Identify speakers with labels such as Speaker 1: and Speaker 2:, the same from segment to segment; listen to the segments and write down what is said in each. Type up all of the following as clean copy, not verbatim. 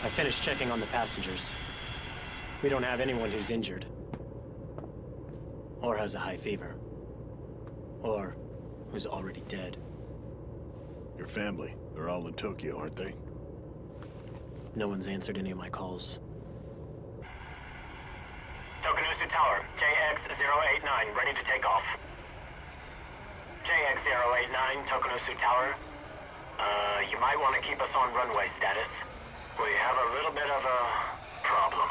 Speaker 1: I finished checking on the passengers. We don't have anyone who's injured. Or has a high fever. Or who's already dead.
Speaker 2: Your family, they're all in Tokyo, aren't they?
Speaker 1: No one's answered any of my calls.
Speaker 3: Tokunusu Tower, JX-089, ready to take off. JX-089, Tokunusu Tower. You might want to keep us on runway status. We have a little bit of a problem.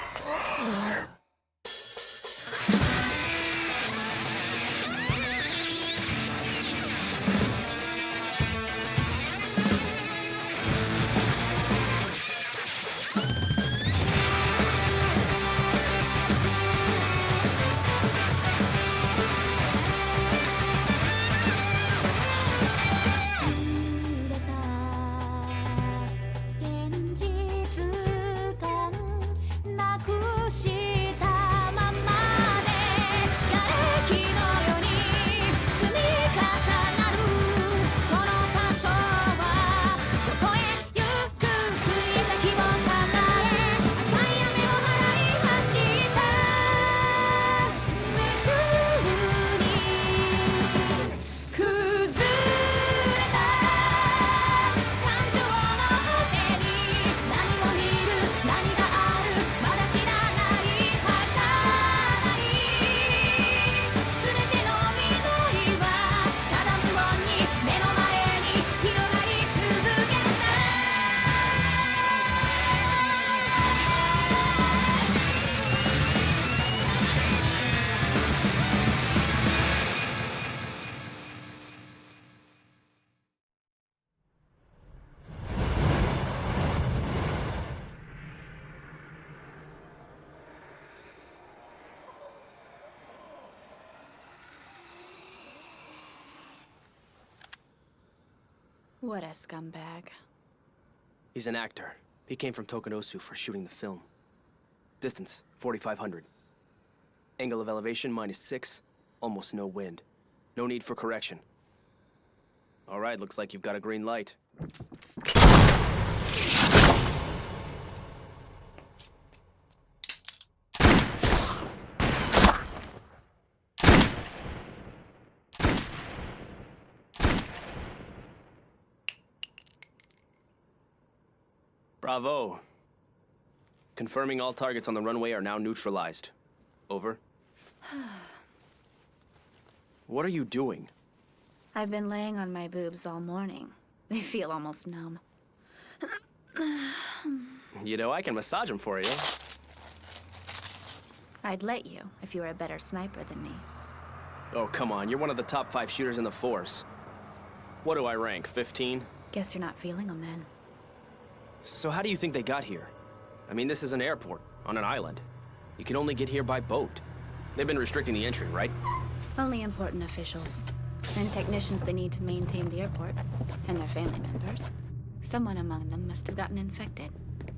Speaker 4: What a scumbag.
Speaker 5: He's an actor. He came from Tokunosu for shooting the film. Distance, 4,500. Angle of elevation, -6. Almost no wind. No need for correction. All right, looks like you've got a green light. Bravo. Confirming all targets on the runway are now neutralized. Over. What are you doing?
Speaker 4: I've been laying on my boobs all morning. They feel almost numb.
Speaker 5: You know, I can massage them for you.
Speaker 4: I'd let you if you were a better sniper than me.
Speaker 5: Oh, come on. You're one of the top 5 shooters in the force. What do I rank, 15?
Speaker 4: Guess you're not feeling them then.
Speaker 5: So how do you think they got here? I mean, this is an airport, on an island. You can only get here by boat. They've been restricting the entry, right?
Speaker 4: Only important officials. And technicians they need to maintain the airport. And their family members. Someone among them must have gotten infected.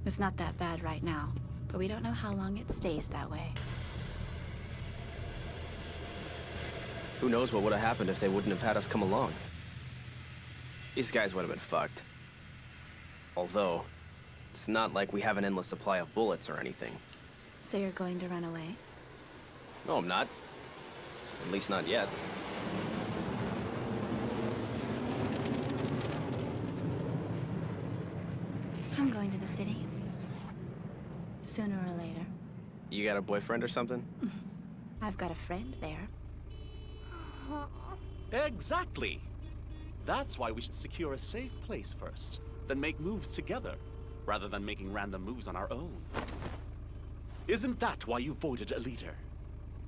Speaker 4: It's not that bad right now, but we don't know how long it stays that way.
Speaker 5: Who knows what would have happened if they wouldn't have had us come along. These guys would have been fucked. Although, it's not like we have an endless supply of bullets or anything.
Speaker 4: So you're going to run away?
Speaker 5: No, I'm not. At least not yet.
Speaker 4: I'm going to the city. Sooner or later.
Speaker 5: You got a boyfriend or something?
Speaker 4: I've got a friend there.
Speaker 6: Exactly. That's why we should secure a safe place first, then make moves together, rather than making random moves on our own. Isn't that why you voted a leader?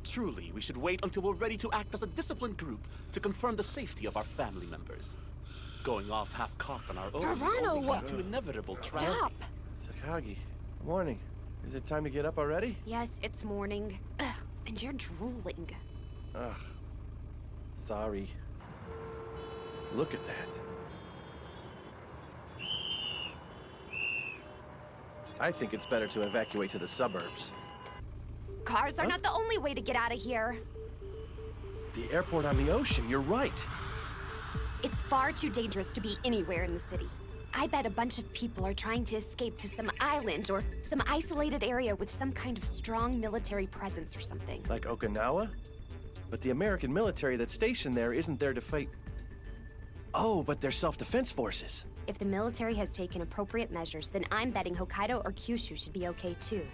Speaker 6: Truly, we should wait until we're ready to act as a disciplined group to confirm the safety of our family members. Going off half-cocked on our own will only lead to inevitable tragedy.
Speaker 7: Stop!
Speaker 8: Sakagi, morning. Is it time to get up already?
Speaker 7: Yes, it's morning. Ugh, and you're drooling.
Speaker 8: Ugh. Sorry. Look at that. I think it's better to evacuate to the suburbs.
Speaker 7: Cars are not the only way to get out of here.
Speaker 8: The airport on the ocean, you're right.
Speaker 7: It's far too dangerous to be anywhere in the city. I bet a bunch of people are trying to escape to some island or some isolated area with some kind of strong military presence or something.
Speaker 8: Like Okinawa? But the American military that's stationed there isn't there to fight. Oh, but they're self-defense forces.
Speaker 7: If the military has taken appropriate measures, then I'm betting Hokkaido or Kyushu should be okay too.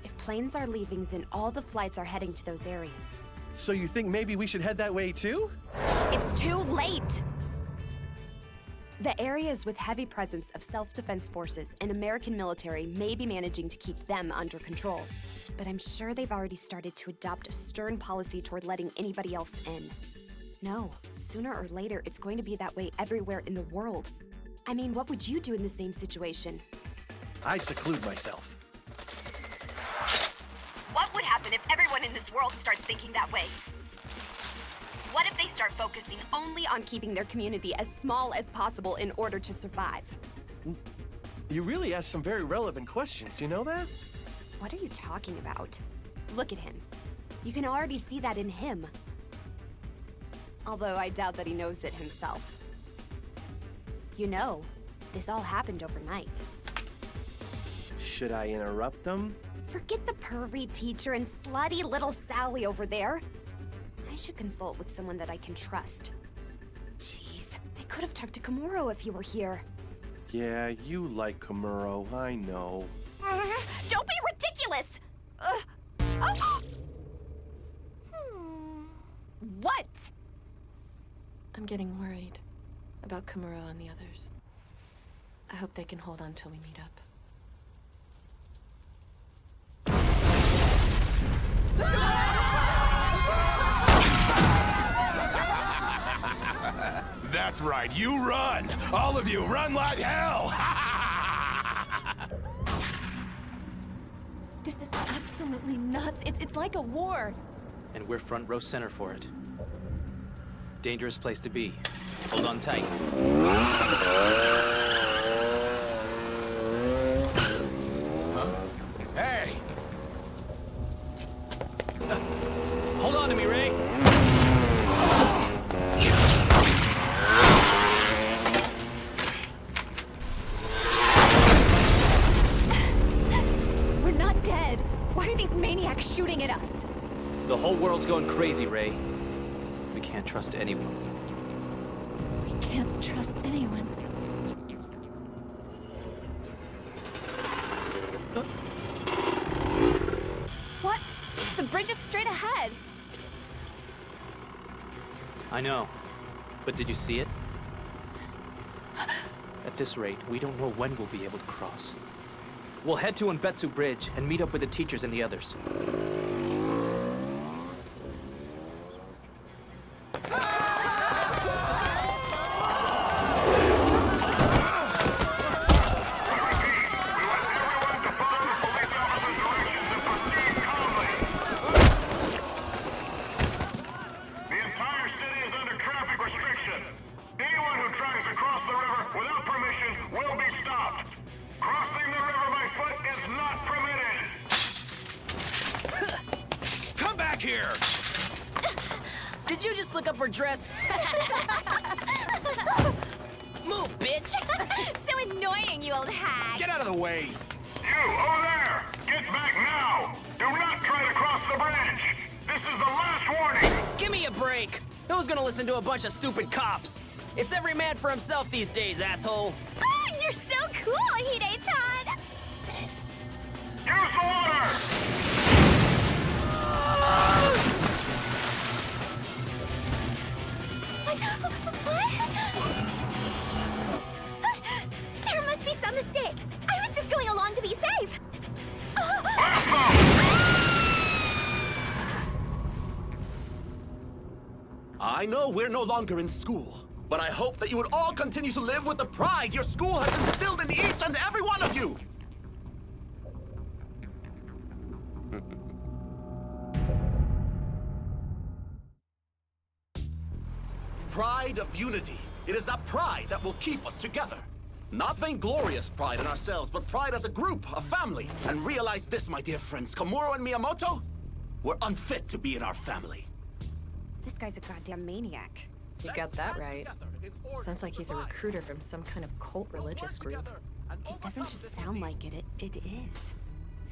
Speaker 7: If planes are leaving, then all the flights are heading to those areas.
Speaker 8: So you think maybe we should head that way too?
Speaker 7: It's too late! The areas with heavy presence of self-defense forces and American military may be managing to keep them under control. But I'm sure they've already started to adopt a stern policy toward letting anybody else in. No, sooner or later, it's going to be that way everywhere in the world. I mean, what would you do in the same situation?
Speaker 8: I'd seclude myself.
Speaker 7: What would happen if everyone in this world starts thinking that way? What if they start focusing only on keeping their community as small as possible in order to survive?
Speaker 8: You really asked some very relevant questions, you know that?
Speaker 7: What are you talking about? Look at him. You can already see that in him. Although I doubt that he knows it himself. You know, this all happened overnight.
Speaker 8: Should I interrupt them?
Speaker 7: Forget the pervy teacher and slutty little Sally over there. I should consult with someone that I can trust. Jeez, I could have talked to Komuro if he were here.
Speaker 8: Yeah, you like Komuro, I know.
Speaker 7: Don't be ridiculous! What?
Speaker 9: I'm getting worried about Komuro and the others. I hope they can hold on till we meet up.
Speaker 10: That's right, you run! All of you, run like hell!
Speaker 9: This is absolutely nuts. It's like a war.
Speaker 11: And we're front row center for it. Dangerous place to be. Hold on tight.
Speaker 10: Huh? Hey!
Speaker 11: Hold on to me, Ray!
Speaker 9: We're not dead. Why are these maniacs shooting at us?
Speaker 11: The whole world's going crazy, Ray. We can't trust anyone.
Speaker 9: We can't trust anyone. What? The bridge is straight ahead.
Speaker 11: I know. But did you see it? At this rate, we don't know when we'll be able to cross. We'll head to Onbetsu Bridge and meet up with the teachers and the others.
Speaker 10: Here!
Speaker 5: Did you just look up her dress? Move, bitch!
Speaker 7: So annoying, you old hag.
Speaker 10: Get out of the way!
Speaker 3: You, over there! Get back now! Do not try to cross the bridge! This is the last warning!
Speaker 5: Give me a break! Who's gonna listen to a bunch of stupid cops? It's every man for himself these days, asshole!
Speaker 7: Oh, you're so cool, Hide-chan!
Speaker 3: Use the water!
Speaker 7: There must be some mistake. I was just going along to be safe.
Speaker 6: I know we're no longer in school, but I hope that you would all continue to live with the pride your school has instilled in each and every one of you! Pride of unity. It is that pride that will keep us together. Not vainglorious pride in ourselves, but pride as a group, a family. And realize this, my dear friends, Komuro and Miyamoto, we're unfit to be in our family.
Speaker 7: This guy's a goddamn maniac.
Speaker 9: You got that right. Sounds like he's a recruiter from some kind of cult religious group.
Speaker 7: It doesn't just sound like it, it is.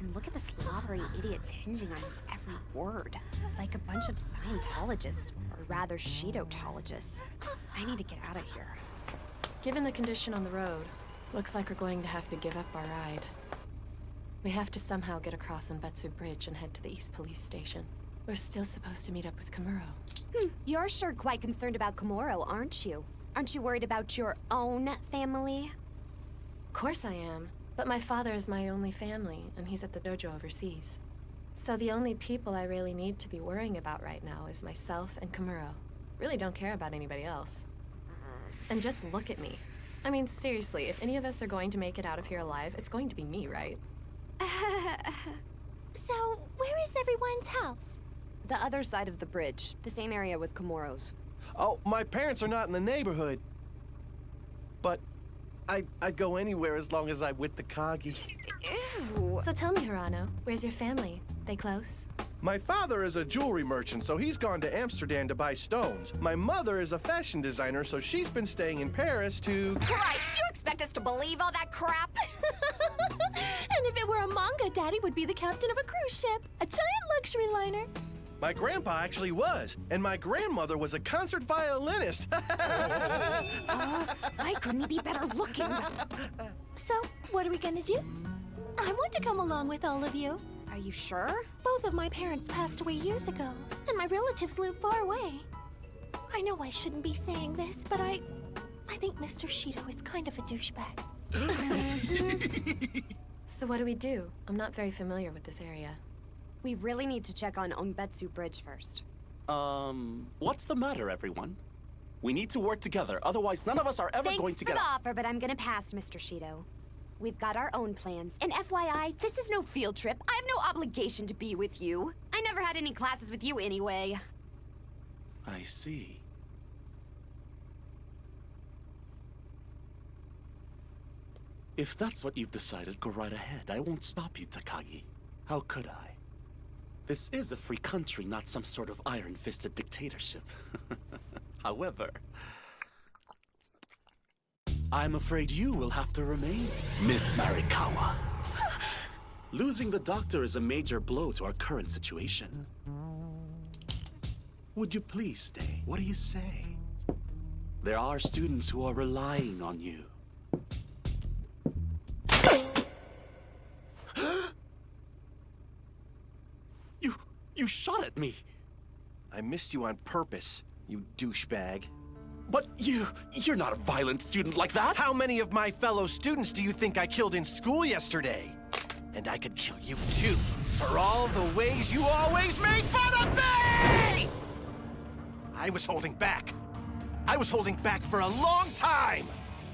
Speaker 7: And look at the slobbering idiots hinging on his every word. Like a bunch of Scientologists, or rather Shitotologists. I need to get out of here.
Speaker 9: Given the condition on the road, looks like we're going to have to give up our ride. We have to somehow get across Onbetsu Bridge and head to the East Police Station. We're still supposed to meet up with Komuro.
Speaker 7: You're sure quite concerned about Komuro, aren't you? Aren't you worried about your own family?
Speaker 9: Of course I am. But my father is my only family, and he's at the dojo overseas. So the only people I really need to be worrying about right now is myself and Komuro. Really don't care about anybody else. And just look at me. I mean, seriously, if any of us are going to make it out of here alive, it's going to be me, right?
Speaker 7: So, where is everyone's house? The other side of the bridge, the same area with Komuro's.
Speaker 8: Oh, my parents are not in the neighborhood. But I'd go anywhere as long as I'm with the Kagi.
Speaker 7: Ew.
Speaker 9: So tell me, Hirano, where's your family? They close?
Speaker 8: My father is a jewelry merchant, so he's gone to Amsterdam to buy stones. My mother is a fashion designer, so she's been staying in Paris to...
Speaker 7: Christ, do you expect us to believe all that crap?
Speaker 12: And if it were a manga, Daddy would be the captain of a cruise ship, a giant luxury liner.
Speaker 8: My grandpa actually was, and my grandmother was a concert violinist.
Speaker 7: Why couldn't he be better looking?
Speaker 12: So, what are we gonna do? I want to come along with all of you.
Speaker 7: Are you sure?
Speaker 12: Both of my parents passed away years ago, and my relatives live far away. I know I shouldn't be saying this, but I think Mr. Shido is kind of a douchebag.
Speaker 9: So what do we do? I'm not very familiar with this area.
Speaker 7: We really need to check on Onbetsu Bridge first.
Speaker 6: What's the matter, everyone? We need to work together, otherwise none of us are ever going to get
Speaker 7: Thanks for the offer, but I'm gonna pass, Mr. Shido. We've got our own plans, and FYI, this is no field trip. I have no obligation to be with you. I never had any classes with you anyway.
Speaker 6: I see. If that's what you've decided, go right ahead. I won't stop you, Takagi. How could I? This is a free country, not some sort of iron-fisted dictatorship. However, I'm afraid you will have to remain, Miss Marikawa. Losing the doctor is a major blow to our current situation. Would you please stay? What do you say? There are students who are relying on you. You shot at me!
Speaker 8: I missed you on purpose, you douchebag.
Speaker 6: But you're not a violent student like that!
Speaker 8: How many of my fellow students do you think I killed in school yesterday? And I could kill you too, for all the ways you always made fun of me! I was holding back. I was holding back for a long time!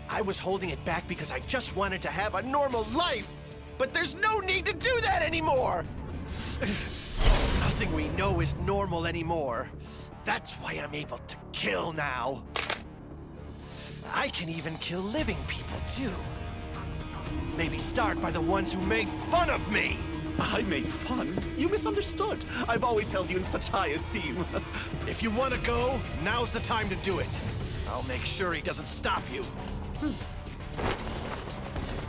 Speaker 8: I was holding it back because I just wanted to have a normal life! But there's no need to do that anymore! Nothing we know is normal anymore. That's why I'm able to kill now. I can even kill living people, too. Maybe start by the ones who made fun of me.
Speaker 6: I made fun? You misunderstood. I've always held you in such high esteem.
Speaker 8: If you want to go, now's the time to do it. I'll make sure he doesn't stop you.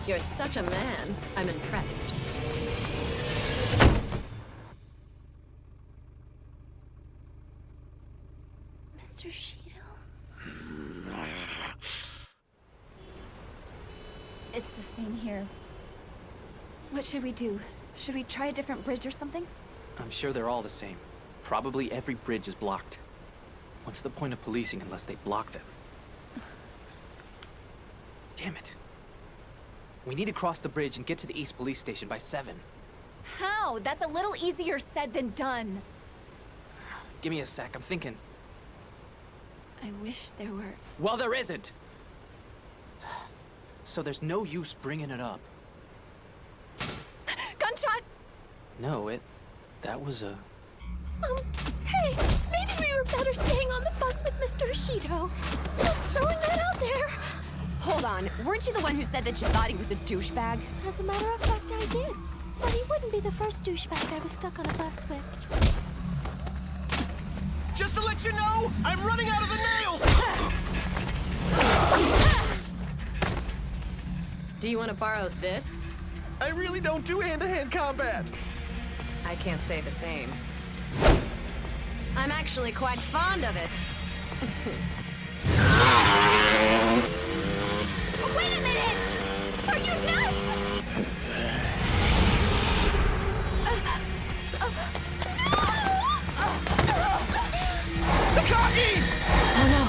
Speaker 9: You're such a man. I'm impressed.
Speaker 12: Mr. Shido?
Speaker 4: It's the same here. What should we do? Should we try a different bridge or something?
Speaker 11: I'm sure they're all the same. Probably every bridge is blocked. What's the point of policing unless they block them? Damn it. We need to cross the bridge and get to the East Police Station by 7.
Speaker 12: How? That's a little easier said than done.
Speaker 11: Give me a sec, I'm thinking.
Speaker 4: I wish there were...
Speaker 11: Well, there isn't! So there's no use bringing it up.
Speaker 12: Gunshot!
Speaker 11: No, that was a...
Speaker 12: Hey, maybe we were better staying on the bus with Mr. Shido. Just throwing that out there.
Speaker 7: Hold on, weren't you the one who said that you thought he was a douchebag?
Speaker 12: As a matter of fact, I did. But he wouldn't be the first douchebag I was stuck on a bus with.
Speaker 8: Just to let you know, I'm running out of the nails!
Speaker 9: Do you want to borrow this?
Speaker 8: I really don't do hand-to-hand combat.
Speaker 9: I can't say the same. I'm actually quite fond of it.
Speaker 12: Wait a minute! Are you nuts?
Speaker 8: Takagi!
Speaker 9: Oh no!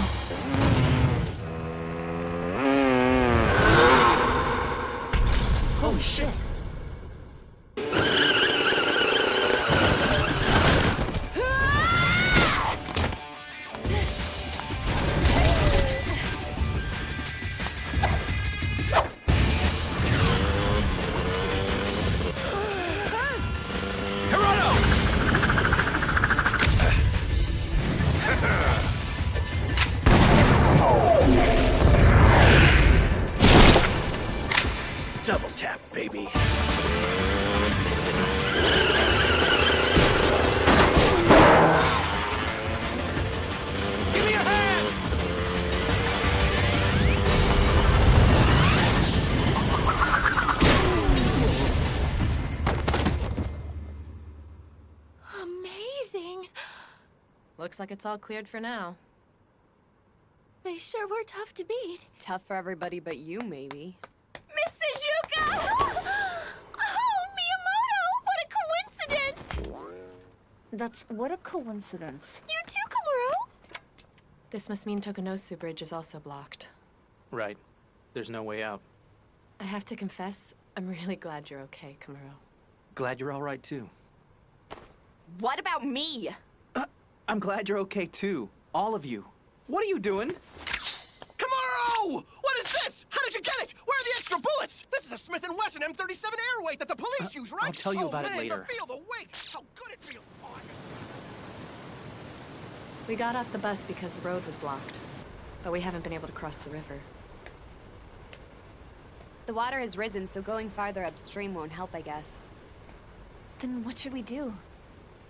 Speaker 8: Holy shit! Double tap, baby. Give me a hand!
Speaker 12: Amazing.
Speaker 9: Looks like it's all cleared for now.
Speaker 12: They sure were tough to beat.
Speaker 7: Tough for everybody but you, maybe.
Speaker 12: Miss Shizuka! Oh, Miyamoto! What a coincidence!
Speaker 4: That's what a coincidence.
Speaker 12: You too, Komuro?
Speaker 9: This must mean Tokunosu Bridge is also blocked.
Speaker 11: Right. There's no way out.
Speaker 9: I have to confess, I'm really glad you're okay, Komuro.
Speaker 11: Glad you're all right, too.
Speaker 7: What about me?
Speaker 11: I'm glad you're okay, too. All of you. What are you doing?
Speaker 8: Komuro! What is this? How did you get it? Where are the extra bullets? This is a Smith & Wesson M37 airweight that the police use, right?
Speaker 11: I'll tell you about it
Speaker 8: man,
Speaker 11: later.
Speaker 8: Feel the weight. How good it feels. Oh,
Speaker 9: We got off the bus because the road was blocked, but we haven't been able to cross the river.
Speaker 7: The water has risen, so going farther upstream won't help, I guess.
Speaker 4: Then what should we do?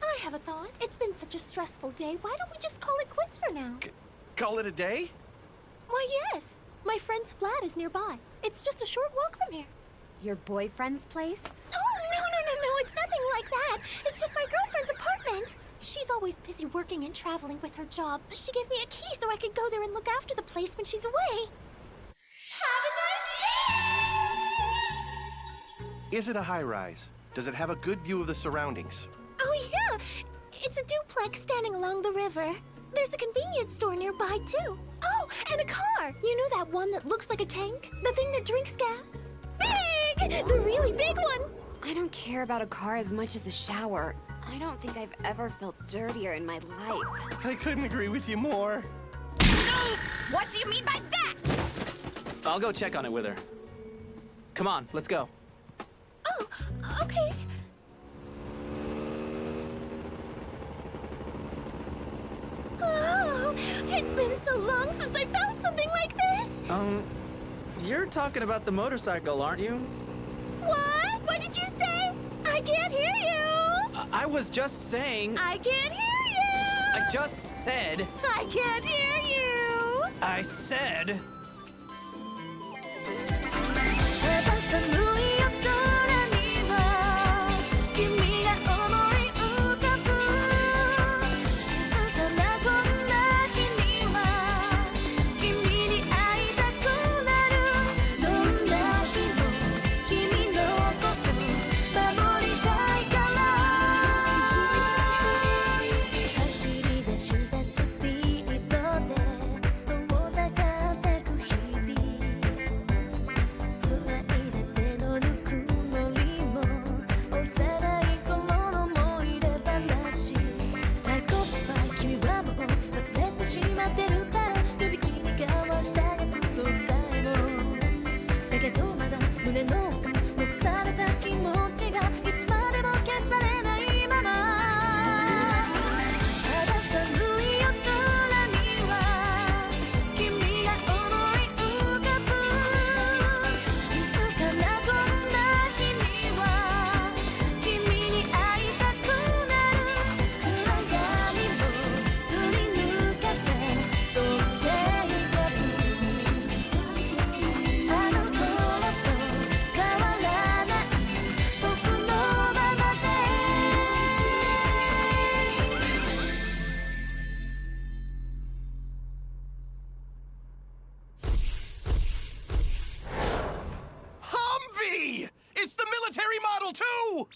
Speaker 12: I have a thought. It's been such a stressful day. Why don't we just call it quits for now?
Speaker 8: Call it a day?
Speaker 12: Why, yes. My friend's flat is nearby. It's just a short walk from here.
Speaker 7: Your boyfriend's place?
Speaker 12: Oh, no. It's nothing like that. It's just my girlfriend's apartment. She's always busy working and traveling with her job. She gave me a key so I could go there and look after the place when she's away. Have a nice day!
Speaker 8: Is it a high-rise? Does it have a good view of the surroundings?
Speaker 12: Oh, yeah. It's a duplex standing along the river. There's a convenience store nearby, too. Oh, and a car. You know that one that looks like a tank? The thing that drinks gas? Big! The really big one!
Speaker 7: I don't care about a car as much as a shower. I don't think I've ever felt dirtier in my life.
Speaker 8: I couldn't agree with you more.
Speaker 7: What do you mean by that?
Speaker 11: I'll go check on it with her. Come on, let's go.
Speaker 12: Oh, okay. Oh, it's been so long since I found something like this.
Speaker 11: You're talking about the motorcycle, aren't you?
Speaker 12: What? What did you say? I can't hear you.
Speaker 11: I was just saying...
Speaker 12: I can't hear you.
Speaker 11: I just said...
Speaker 12: I can't hear you.
Speaker 11: I said...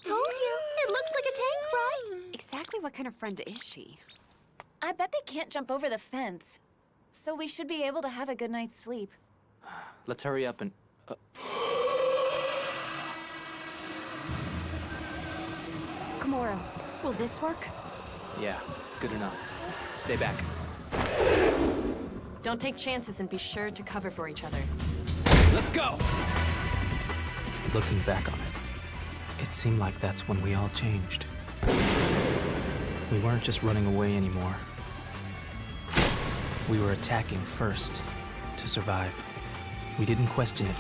Speaker 12: Told you. It looks like a tank, right?
Speaker 7: Exactly what kind of friend is she?
Speaker 9: I bet they can't jump over the fence. So we should be able to have a good night's sleep.
Speaker 11: Let's hurry up and...
Speaker 7: Komuro, will this work?
Speaker 11: Yeah, good enough. Stay back.
Speaker 9: Don't take chances and be sure to cover for each other.
Speaker 11: Let's go! Looking back on it, it seemed like that's when we all changed. We weren't just running away anymore. We were attacking first, to survive. We didn't question it.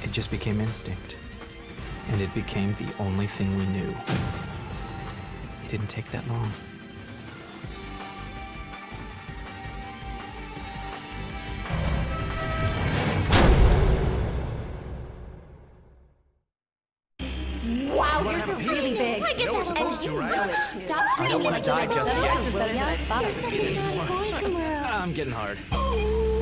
Speaker 11: It just became instinct. And it became the only thing we knew. It didn't take that long.
Speaker 9: Wow, yours are really big.
Speaker 12: I get that
Speaker 10: supposed to, right?
Speaker 12: Stop
Speaker 11: I don't want to die just yet.
Speaker 9: This is better than I thought
Speaker 12: You're
Speaker 9: it would
Speaker 12: such
Speaker 9: be.
Speaker 12: a naughty boy, Komuro.
Speaker 11: I'm getting hard.
Speaker 12: Oh.